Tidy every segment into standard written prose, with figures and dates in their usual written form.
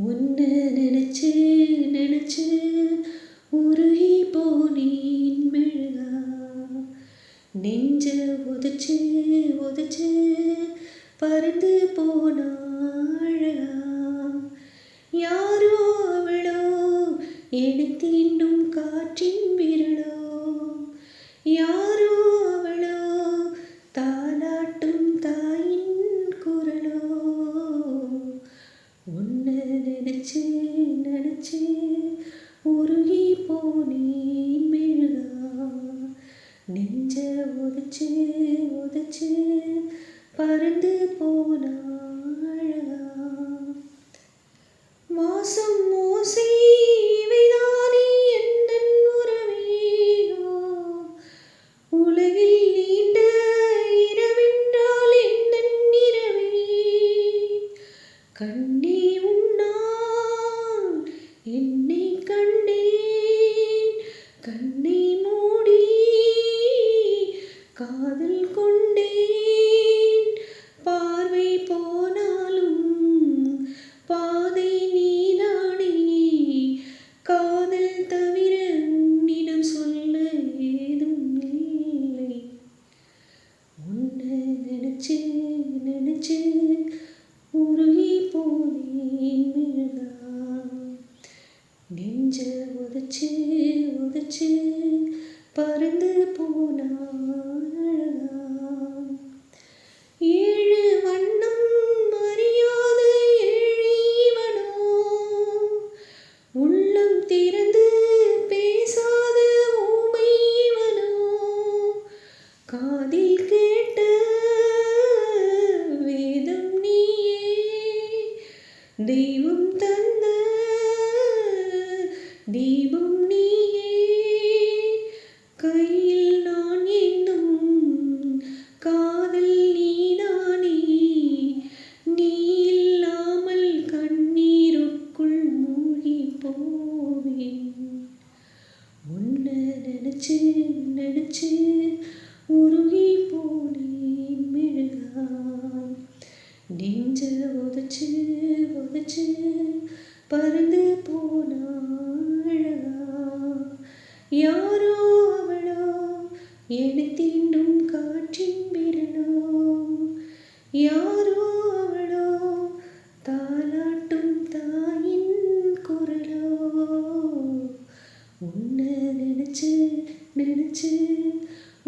உன்ன நினைச்சு நினைச்சு உருகி போனேன் மெழுகா. நெஞ்ச உதச்சு உதச்சு பறந்து போனா அழகா. யாரோ அவளோ எடுத்து இன்னும் காற்றின் விரலோ. யாரோ அவளோ தாலாட்டும் தாயின் குரலோ. உன்னை நினைச்சு நினைச்சு உருகி போனேன் மெழுகா. நெஞ்ச உதச்சு உதச்சு பறந்து போனா அழகா. வாசம் ஓசை இவைதானே எந்தன் உறவேனோ. உலகில் நீண்ட இரவென்றால் எந்தன் இரவே. கண்ணே உன்னால் என்னை கண்டேன். கண்ணை மூடி காதல் கொண்டேன். பார்வை போனாலும் பாதை நீதானே. காதல் தவிர உன்னிடம் சொல்ல ஏதும் இல்லை. உன்னை நினைச்சு நினைச்சு உருகி போனேன் மெழுகா. நெஞ்ச உதச்சு உதச்சு பறந்து போனா அழகா. ஏழு வண்ணம் அறியாத ஏழை இவனோ. உள்ளம் திறந்து பேசாத ஊமை இவனோ. காதில் கேட்ட வேதம் நீயே. தெய்வம் தந்த தீபம் நீயே. கையில் நான் என்னும் காதல் நீதானே. நீ இல்லாமல் கண்ணீருக்குள் மூழ்கி போவேன். உன்னை நினைச்சு நினைச்சு உருகி போனேன் மெழுகா. நெஞ்ச உதச்சு உதச்சு பறந்து போனா அழகா. யாரோ அவளோ என்னை தீண்டும் காற்றின் விரலோ. யாரோ அவளோ தாலாட்டும் தாயின் குரலோ. உன்னை நினைச்சு நினைச்சு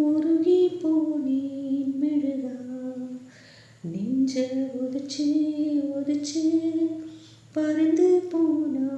உருகி போனேன் மெழுகா. நெஞ்ச உதச்சு உதச்சு பறந்து போனா